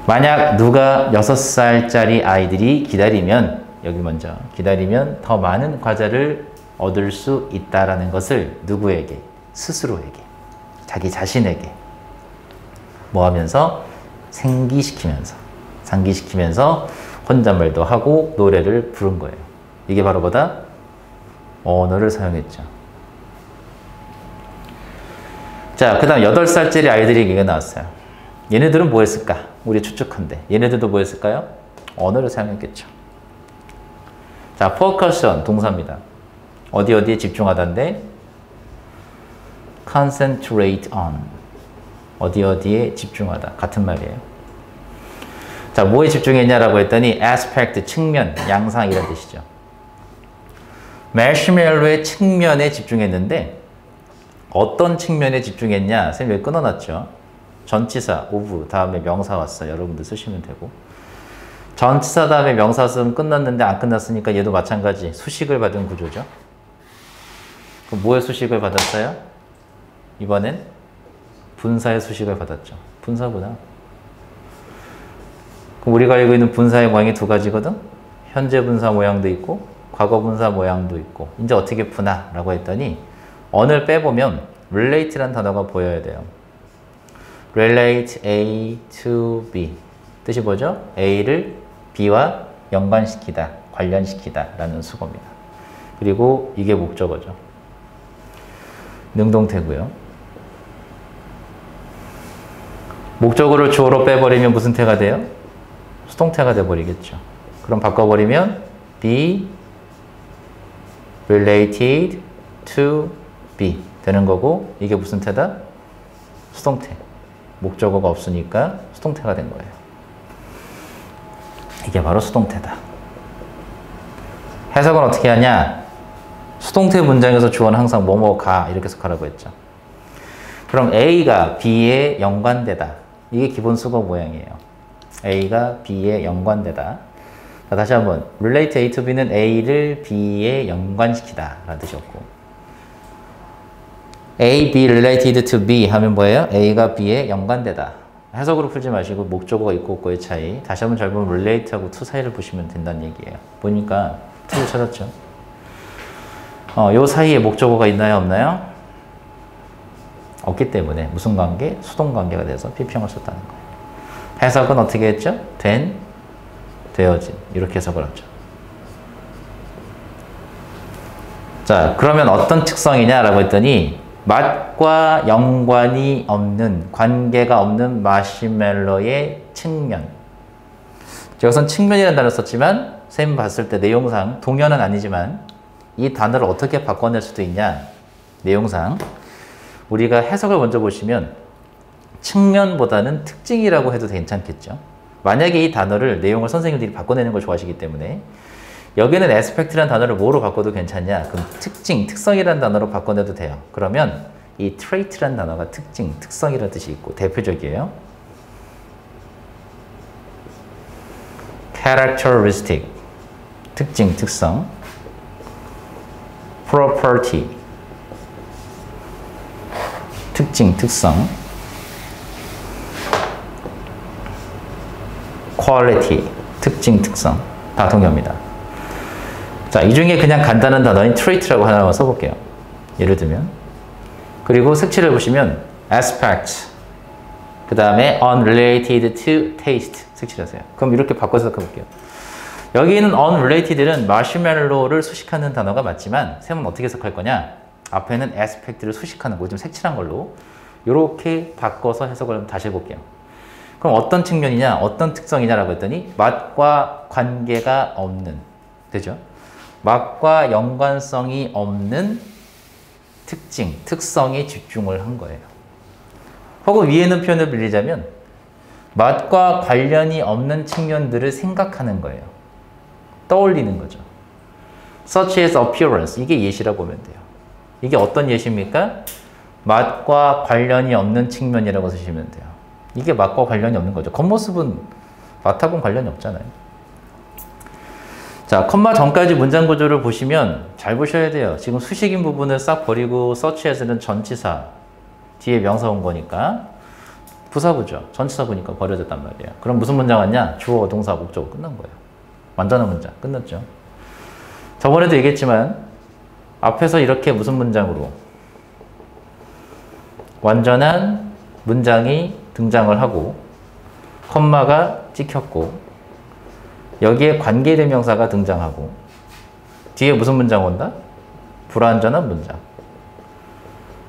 만약 누가 6살짜리 아이들이 기다리면, 여기 먼저 기다리면 더 많은 과자를 얻을 수 있다라는 것을 누구에게? 스스로에게. 자기 자신에게 뭐 하면서? 상기시키면서 혼잣말도 하고 노래를 부른 거예요. 이게 바로 뭐다? 언어를 사용했죠. 자, 그 다음 8살짜리 아이들이 얘기가 나왔어요. 얘네들은 뭐 했을까? 우리 추측한데 얘네들도 뭐 했을까요? 언어를 사용했겠죠. 자, focus on 동사입니다. 어디에 집중하다인데 concentrate on 어디에 집중하다 같은 말이에요. 자, 뭐에 집중했냐라고 했더니 aspect, 측면, 양상 이런 뜻이죠. 마시멜로의 측면에 집중했는데 어떤 측면에 집중했냐? 선생님 여기 끊어놨죠. 전치사, of 다음에 명사 왔어요. 여러분들 쓰시면 되고 전치사 다음에 명사 쓰면 끝났는데 안 끝났으니까 얘도 마찬가지 수식을 받은 구조죠. 그럼 뭐의 수식을 받았어요? 이번엔 분사의 수식을 받았죠. 분사구나. 그럼 우리가 알고 있는 분사의 모양이 두 가지거든? 현재 분사 모양도 있고 과거 분사 모양도 있고 이제 어떻게 푸나? 라고 했더니 on을 빼보면 relate라는 단어가 보여야 돼요. relate A to B 뜻이 뭐죠? A를 B와 연관시키다, 관련시키다 라는 수거입니다. 그리고 이게 목적어죠. 능동태고요. 목적어를 주어로 빼버리면 무슨 태가 돼요? 수동태가 돼버리겠죠. 그럼 바꿔버리면 be related to be 되는 거고 이게 무슨 태다? 수동태. 목적어가 없으니까 수동태가 된 거예요. 이게 바로 수동태다. 해석은 어떻게 하냐? 수동태 문장에서 주어는 항상 뭐뭐가 이렇게 해석하라고 했죠. 그럼 A가 B에 연관되다. 이게 기본 수거 모양이에요. A가 B에 연관되다. 자, 다시 한번 relate A to B는 A를 B에 연관시키다 라는 뜻이었고 A, B related to B 하면 뭐예요? A가 B에 연관되다. 해석으로 풀지 마시고 목적어가 있고 없고의 차이. 다시 한번 잘 보면 relate하고 to 사이를 보시면 된다는 얘기예요. 보니까 to를 찾았죠. 요 사이에 목적어가 있나요? 없나요? 없기 때문에 무슨 관계? 수동 관계가 돼서 PP형을 썼다는 거예요. 해석은 어떻게 했죠? 된, 되어진 이렇게 해석을 하죠. 자, 그러면 어떤 특성이냐라고 했더니 맛과 연관이 없는, 관계가 없는 마시멜로의 측면. 여기선 측면이라는 단어를 썼지만 선생님 봤을 때 내용상 동연은 아니지만 이 단어를 어떻게 바꿔낼 수도 있냐? 내용상 우리가 해석을 먼저 보시면 측면보다는 특징이라고 해도 괜찮겠죠. 만약에 이 단어를 내용을 선생님들이 바꿔내는 걸 좋아하시기 때문에 여기는 aspect라는 단어를 뭐로 바꿔도 괜찮냐? 그럼 특징, 특성이라는 단어로 바꿔내도 돼요. 그러면 이 trait라는 단어가 특징, 특성이라는 뜻이 있고 대표적이에요. characteristic, 특징, 특성. property, 특징, 특성. quality, 특징, 특성. 다 동의합니다. 자, 이 중에 그냥 간단한 단어인 trait라고 하나만 써볼게요. 예를 들면. 그리고 색칠을 보시면 aspect, 그 다음에 unrelated to taste 색칠하세요. 그럼 이렇게 바꿔서 해볼게요. 여기 있는 unrelated는 마시멜로를 수식하는 단어가 맞지만 쌤은 어떻게 해석할 거냐? 앞에는 aspect를 수식하는 거, 좀 색칠한 걸로 이렇게 바꿔서 해석을 다시 해볼게요. 그럼 어떤 측면이냐, 어떤 특성이냐라고 했더니 맛과 관계가 없는, 되죠? 맛과 연관성이 없는 특징, 특성에 집중을 한 거예요. 혹은 위에 있는 표현을 빌리자면 맛과 관련이 없는 측면들을 생각하는 거예요. 떠올리는 거죠. Such as appearance, 이게 예시라고 보면 돼요. 이게 어떤 예시입니까? 맛과 관련이 없는 측면이라고 쓰시면 돼요. 이게 맛과 관련이 없는 거죠. 겉모습은 맛하고는 관련이 없잖아요. 자, 컴마 전까지 문장 구조를 보시면 잘 보셔야 돼요. 지금 수식인 부분을 싹 버리고 such as는 전치사, 뒤에 명사 온 거니까 부사구죠. 전치사 보니까 버려졌단 말이에요. 그럼 무슨 문장 왔냐? 주어, 동사, 목적어 끝난 거예요. 완전한 문장 끝났죠. 저번에도 얘기했지만 앞에서 이렇게 무슨 문장으로 완전한 문장이 등장을 하고 컴마가 찍혔고 여기에 관계대명사가 등장하고 뒤에 무슨 문장 온다? 불완전한 문장.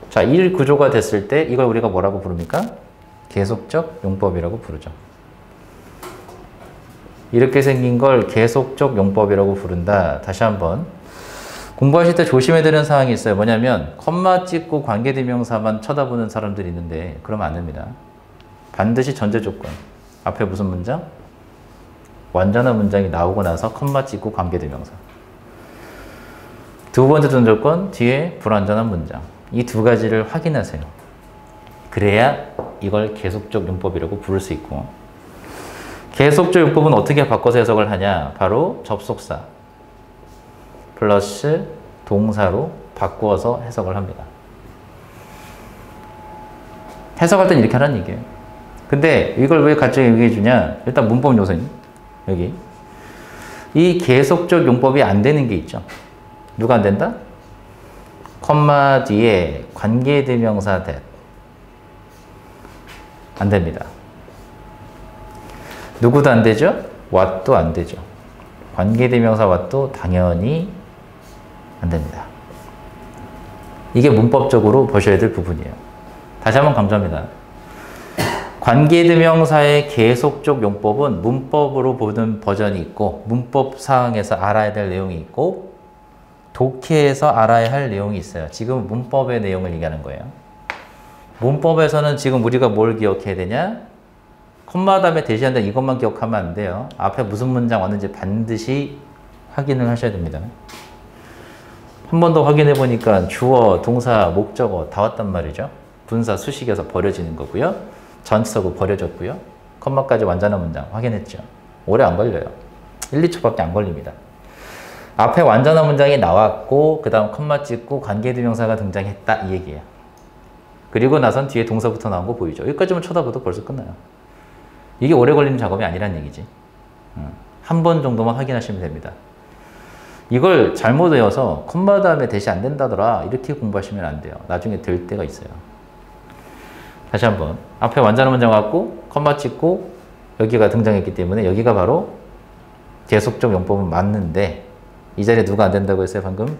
자, 이 구조가 됐을 때 이걸 우리가 뭐라고 부릅니까? 계속적 용법이라고 부르죠. 이렇게 생긴 걸 계속적 용법이라고 부른다. 다시 한번 공부하실 때 조심해야 되는 사항이 있어요. 뭐냐면 컴마 찍고 관계대명사만 쳐다보는 사람들이 있는데 그러면 안 됩니다. 반드시 전제 조건. 앞에 무슨 문장? 완전한 문장이 나오고 나서 컴마 찍고 관계대명사. 두 번째 전조건 뒤에 불완전한 문장. 이 두 가지를 확인하세요. 그래야 이걸 계속적 용법이라고 부를 수 있고, 계속적 용법은 어떻게 바꿔서 해석을 하냐? 바로 접속사 플러스 동사로 바꾸어서 해석을 합니다. 해석할 땐 이렇게 하라는 얘기예요. 근데 이걸 왜 같이 얘기해 주냐? 일단 문법 요소인 여기 이 계속적 용법이 안 되는 게 있죠. 누가 안 된다? 컴마 뒤에 관계대명사 that 안 됩니다. 누구도 안 되죠? what도 안 되죠. 관계대명사 what도 당연히 안 됩니다. 이게 문법적으로 보셔야 될 부분이에요. 다시 한번 강조합니다. 관계대명사의 계속적 용법은 문법으로 보는 버전이 있고, 문법 사항에서 알아야 될 내용이 있고, 독해에서 알아야 할 내용이 있어요. 지금 문법의 내용을 얘기하는 거예요. 문법에서는 지금 우리가 뭘 기억해야 되냐? 콤마 다음에 대시한다 이것만 기억하면 안 돼요. 앞에 무슨 문장 왔는지 반드시 확인을 하셔야 됩니다. 한 번 더 확인해 보니까 주어, 동사, 목적어 다 왔단 말이죠. 분사, 수식에서 버려지는 거고요. 전치사고 버려졌고요. 컴마까지 완전한 문장 확인했죠. 오래 안 걸려요. 1, 2초밖에 안 걸립니다. 앞에 완전한 문장이 나왔고 그 다음 컴마 찍고 관계대명사가 등장했다 이 얘기예요. 그리고 나선 뒤에 동사부터 나온 거 보이죠. 여기까지만 쳐다봐도 벌써 끝나요. 이게 오래 걸리는 작업이 아니란 얘기지. 한 번 정도만 확인하시면 됩니다. 이걸 잘못 외워서 컴마 다음에 대시 안 된다더라 이렇게 공부하시면 안 돼요. 나중에 될 때가 있어요. 다시 한번 앞에 완전한 문장 왔고 컴마 찍고 여기가 등장했기 때문에 여기가 바로 계속적 용법은 맞는데 이 자리에 누가 안 된다고 했어요 방금?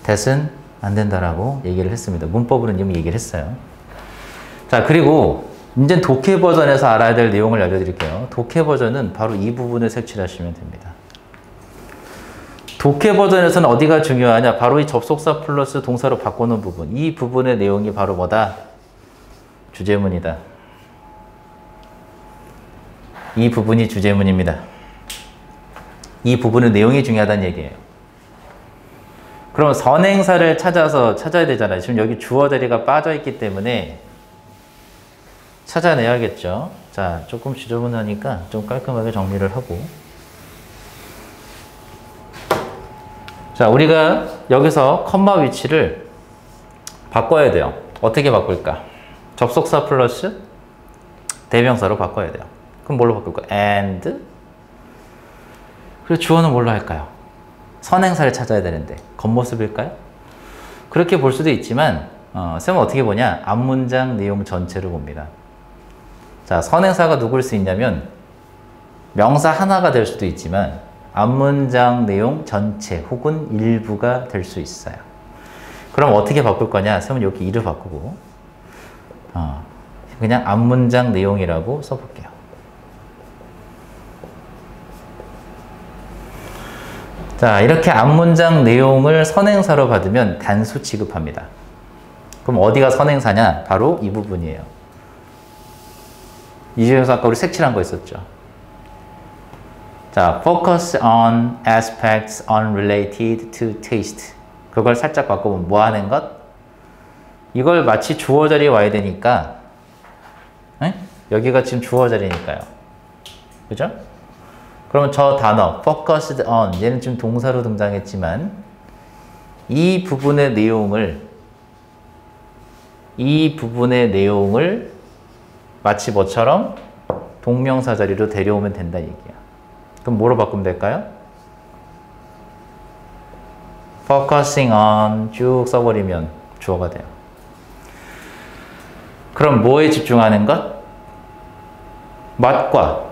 that은 안 된다라고 얘기를 했습니다. 문법으로는 이미 얘기를 했어요. 자, 그리고 이제 독해 버전에서 알아야 될 내용을 알려드릴게요. 독해 버전은 바로 이 부분을 색칠하시면 됩니다. 독해 버전에서는 어디가 중요하냐? 바로 이 접속사 플러스 동사로 바꾸는 부분. 이 부분의 내용이 바로 뭐다? 주제문이다. 이 부분이 주제문입니다. 이 부분의 내용이 중요하다는 얘기예요. 그럼 선행사를 찾아야 되잖아요. 지금 여기 주어 자리가 빠져있기 때문에 찾아내야겠죠. 자, 조금 지저분하니까 좀 깔끔하게 정리를 하고. 자, 우리가 여기서 컴마 위치를 바꿔야 돼요. 어떻게 바꿀까? 접속사 플러스 대명사로 바꿔야 돼요. 그럼 뭘로 바꿀까? and. 그리고 주어는 뭘로 할까요? 선행사를 찾아야 되는데 겉모습일까요? 그렇게 볼 수도 있지만 쌤은 어떻게 보냐? 앞문장 내용 전체를 봅니다. 자, 선행사가 누굴 수 있냐면 명사 하나가 될 수도 있지만 앞문장 내용 전체 혹은 일부가 될 수 있어요. 그럼 어떻게 바꿀 거냐? 쌤은 여기 이를 바꾸고 그냥 앞문장 내용이라고 써볼게요. 자, 이렇게 앞문장 내용을 선행사로 받으면 단수 취급합니다. 그럼 어디가 선행사냐? 바로 이 부분이에요. 이 중에서 아까 우리 색칠한 거 있었죠. 자, focus on aspects unrelated to taste. 그걸 살짝 바꿔보면 뭐 하는 것? 이걸 마치 주어 자리에 와야 되니까 여기가 지금 주어 자리니까요. 그죠? 그러면 저 단어 focused on 얘는 지금 동사로 등장했지만 이 부분의 내용을 마치 뭐처럼 동명사 자리로 데려오면 된다 얘기야. 그럼 뭐로 바꾸면 될까요? focusing on 쭉 써버리면 주어가 돼요. 그럼 뭐에 집중하는 것? 맛과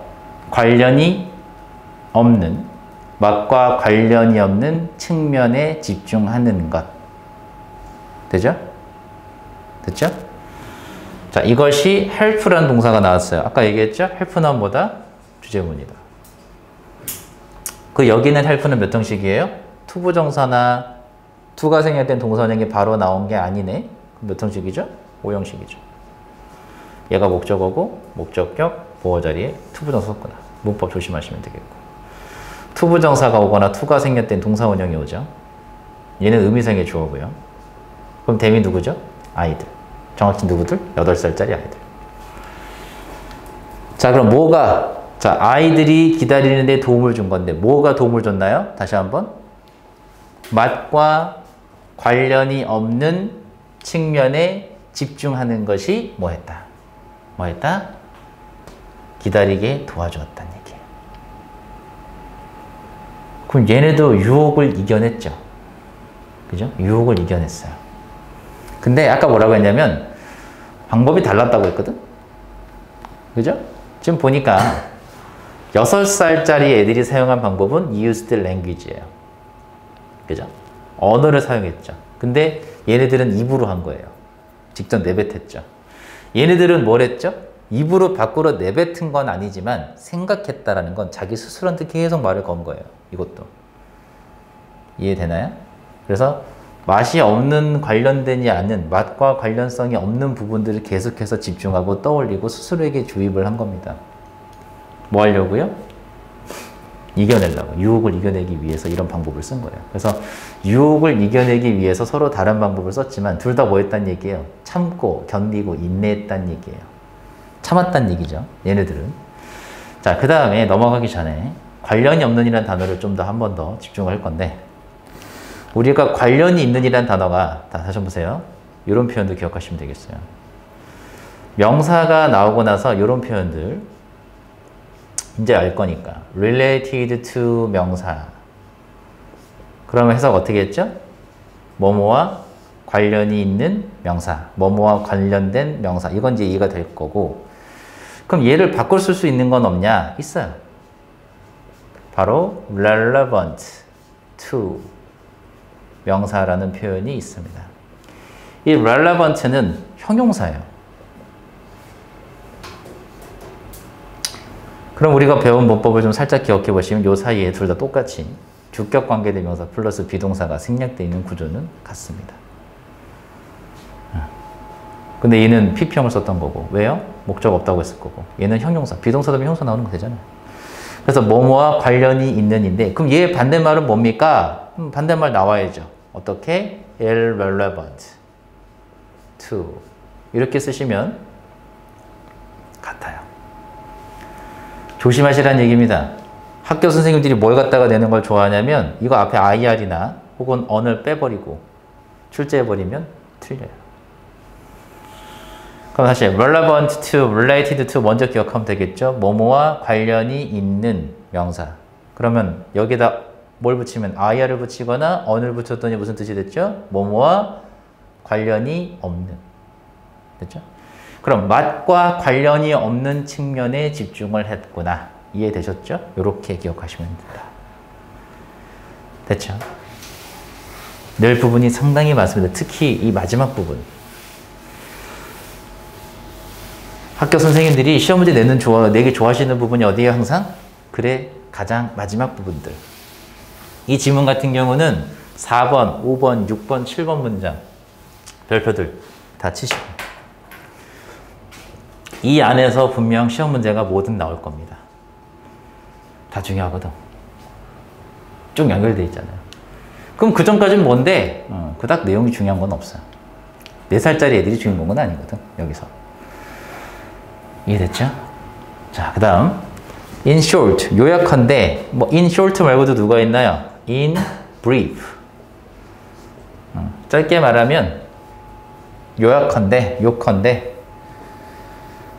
관련이 없는 측면에 집중하는 것. 되죠? 됐죠? 자, 이것이 help라는 동사가 나왔어요. 아까 얘기했죠? help는 뭐다? 주제문이다. 그 여기는 help는 몇 형식이에요? 투부정사나 투가 생략된 동사형이 바로 나온 게 아니네. 몇 형식이죠? 5형식이죠. 얘가 목적어고 목적격, 보어 자리에 투부정사 썼거나. 문법 조심하시면 되겠고. 투부정사가 오거나 투가 생략 땐 동사원형이 오죠. 얘는 의미상의 주어고요. 그럼 댐이 누구죠? 아이들. 정확히 누구들? 8살짜리 아이들. 자, 그럼 뭐가, 자, 아이들이 기다리는데 도움을 준 건데 뭐가 도움을 줬나요? 다시 한번. 맛과 관련이 없는 측면에 집중하는 것이 뭐 했다? 뭐 했다? 기다리게 도와주었다는 얘기예요. 그럼 얘네도 유혹을 이겨냈죠. 그죠? 유혹을 이겨냈어요. 근데 아까 뭐라고 했냐면 방법이 달랐다고 했거든? 그죠? 지금 보니까 6살짜리 애들이 사용한 방법은 used language예요. 그죠? 언어를 사용했죠. 근데 얘네들은 입으로 한 거예요. 직접 내뱉었죠. 얘네들은 뭘 했죠? 입으로 밖으로 내뱉은 건 아니지만 생각했다라는 건 자기 스스로한테 계속 말을 건 거예요. 이것도. 이해되나요? 그래서 맛이 없는 관련되지 않는 맛과 관련성이 없는 부분들을 계속해서 집중하고 떠올리고 스스로에게 주입을 한 겁니다. 뭐 하려고요? 이겨내려고. 유혹을 이겨내기 위해서 이런 방법을 쓴 거예요. 그래서 유혹을 이겨내기 위해서 서로 다른 방법을 썼지만 둘 다 뭐 했단 얘기예요? 참고 견디고 인내했단 얘기예요. 참았단 얘기죠. 얘네들은. 자, 그 다음에 넘어가기 전에 관련이 없는 이라는 단어를 좀 더 한 번 더 집중을 할 건데 우리가 관련이 있는 이라는 단어가 다시 한번 보세요. 이런 표현도 기억하시면 되겠어요. 명사가 나오고 나서 이런 표현들 이제 알 거니까 related to 명사 그러면 해석 어떻게 했죠? 뭐뭐와 관련이 있는 명사 뭐뭐와 관련된 명사 이건 이제 이해가 될 거고 그럼 얘를 바꿔 쓸 수 있는 건 없냐? 있어요. 바로 relevant to 명사라는 표현이 있습니다. 이 relevant는 형용사예요. 그럼 우리가 배운 문법을 좀 살짝 기억해 보시면 이 사이에 둘 다 똑같이 주격 관계대명사 플러스 비동사가 생략되어 있는 구조는 같습니다. 근데 얘는 PP형을 썼던 거고 왜요? 목적 없다고 했을 거고 얘는 형용사, 비동사 다음에 형용사 나오는 거 되잖아요. 그래서 뭐뭐와 관련이 있는인데 그럼 얘 반대말은 뭡니까? 반대말 나와야죠. 어떻게? irrelevant to 이렇게 쓰시면 같아요. 조심하시라는 얘기입니다. 학교 선생님들이 뭘 갖다가 내는 걸 좋아하냐면 이거 앞에 IR이나 혹은 on을 빼버리고 출제해버리면 틀려요. 그럼 다시 relevant to, related to 먼저 기억하면 되겠죠. 뭐뭐와 관련이 있는 명사. 그러면 여기다 뭘 붙이면 IR을 붙이거나 on을 붙였더니 무슨 뜻이 됐죠? 뭐뭐와 관련이 없는. 됐죠? 그럼 맛과 관련이 없는 측면에 집중을 했구나. 이해되셨죠? 이렇게 기억하시면 됩니다. 됐죠? 늘 부분이 상당히 많습니다. 특히 이 마지막 부분. 학교 선생님들이 시험 문제 내기 좋아하시는 부분이 어디예요? 항상? 글의 가장 마지막 부분들. 이 지문 같은 경우는 4번, 5번, 6번, 7번 문장 별표들 다 치시고 이 안에서 분명 시험 문제가 뭐든 나올 겁니다. 다 중요하거든. 쭉 연결되어 있잖아요. 그럼 그 전까지는 뭔데? 그닥 내용이 중요한 건 없어요. 4살짜리 애들이 주인공은 아니거든. 여기서. 이해됐죠? 자, 그 다음 in short, 요약한데 뭐 in short 말고도 누가 있나요? in brief. 짧게 말하면 요약한데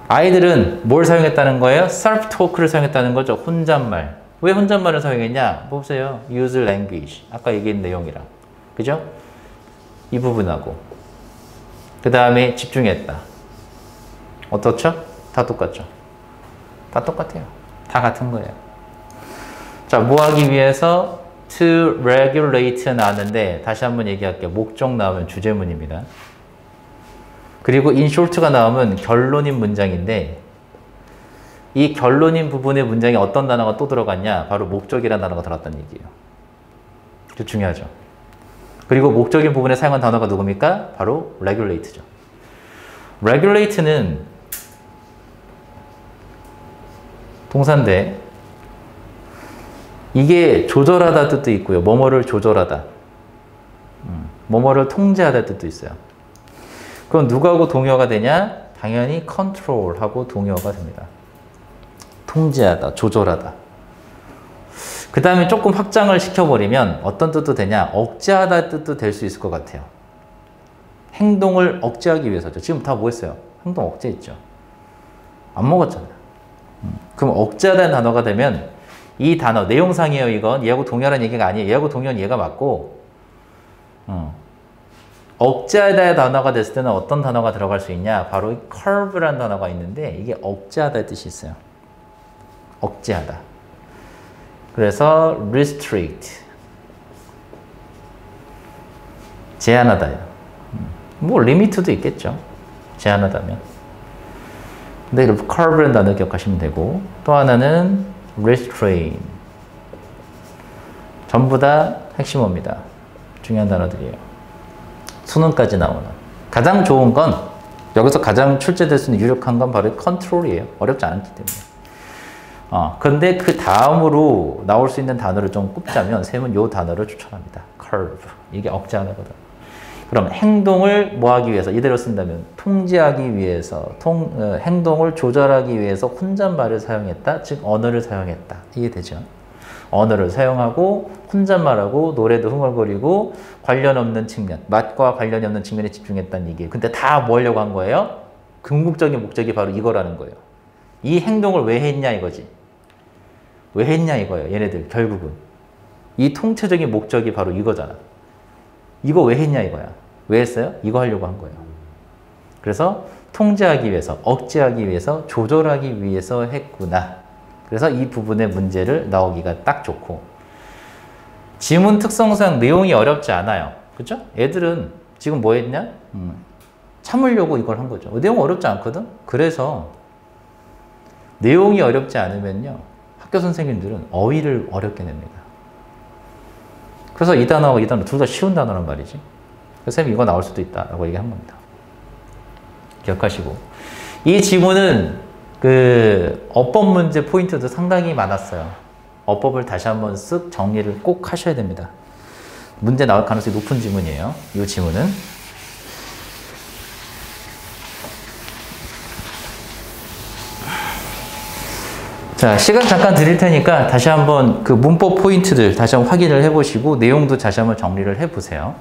아이들은 뭘 사용했다는 거예요? self-talk를 사용했다는 거죠. 혼잣말. 왜 혼잣말을 사용했냐? 보세요. use language. 아까 얘기한 내용이랑. 그죠? 이 부분하고. 그 다음에 집중했다. 어떻죠? 다 똑같죠? 다 똑같아요. 다 같은 거예요. 자, 뭐 하기 위해서? to regulate 나왔는데 다시 한번 얘기할게요. 목적 나오면 주제문입니다. 그리고 in short가 나오면 결론인 문장인데 이 결론인 부분의 문장에 어떤 단어가 또 들어갔냐? 바로 목적이라는 단어가 들어갔다는 얘기예요. 이거 중요하죠. 그리고 목적인 부분에 사용한 단어가 누굽니까? 바로 regulate죠. regulate는 동사인데 이게 조절하다 뜻도 있고요. 뭐뭐를 조절하다. 뭐뭐를 통제하다 뜻도 있어요. 그럼 누구하고 동의어가 되냐? 당연히 control하고 동의어가 됩니다. 통제하다, 조절하다. 그 다음에 조금 확장을 시켜버리면 어떤 뜻도 되냐? 억제하다 뜻도 될 수 있을 것 같아요. 행동을 억제하기 위해서죠. 지금 다 뭐 했어요? 행동 억제했죠. 안 먹었잖아요. 그럼 억제하다는 단어가 되면 이 단어, 내용상이에요, 이건. 얘하고 동의하라는 얘기가 아니에요. 얘하고 동의어는 얘가 맞고, 억제하다의 단어가 됐을 때는 어떤 단어가 들어갈 수 있냐? 바로 curve라는 단어가 있는데, 이게 억제하다의 뜻이 있어요. 억제하다. 그래서 restrict. 제한하다요. 뭐, limit도 있겠죠. 제한하다면. 근데 이렇게 curve라는 단어 기억하시면 되고, 또 하나는 restrain. 전부 다 핵심어입니다. 중요한 단어들이에요. 수능까지 나오는. 가장 좋은 건, 여기서 가장 출제될 수 있는 유력한 건 바로 컨트롤이에요. 어렵지 않기 때문에. 근데 그 다음으로 나올 수 있는 단어를 좀 꼽자면, 쌤은 이 단어를 추천합니다. curve. 이게 억제하다거든. 그럼 행동을 뭐 하기 위해서, 이대로 쓴다면 통제하기 위해서, 행동을 조절하기 위해서 혼잣말을 사용했다. 즉 언어를 사용했다. 이게 되죠. 언어를 사용하고 혼잣말하고 노래도 흥얼거리고 관련 없는 측면, 맛과 관련이 없는 측면에 집중했다는 얘기예요. 근데 다 뭐 하려고 한 거예요? 궁극적인 목적이 바로 이거라는 거예요. 이 행동을 왜 했냐 이거지. 왜 했냐 이거예요. 얘네들 결국은. 이 통체적인 목적이 바로 이거잖아. 이거 왜 했냐 이거야. 왜 했어요? 이거 하려고 한 거예요. 그래서 통제하기 위해서, 억제하기 위해서, 조절하기 위해서 했구나. 그래서 이 부분의 문제를 나오기가 딱 좋고, 지문 특성상 내용이 어렵지 않아요. 그죠? 애들은 지금 뭐 했냐? 참으려고 이걸 한 거죠. 내용 어렵지 않거든? 그래서 내용이 어렵지 않으면요, 학교 선생님들은 어휘를 어렵게 냅니다. 그래서 이 단어와 이 단어 둘 다 쉬운 단어란 말이지. 그래서 쌤이 이거 나올 수도 있다라고 얘기한 겁니다. 기억하시고. 이 지문은 그 어법 문제 포인트도 상당히 많았어요. 어법을 다시 한번 쓱 정리를 꼭 하셔야 됩니다. 문제 나올 가능성이 높은 지문이에요. 이 지문은. 자, 시간 잠깐 드릴 테니까 다시 한번 그 문법 포인트들 다시 한번 확인을 해보시고 내용도 다시 한번 정리를 해보세요.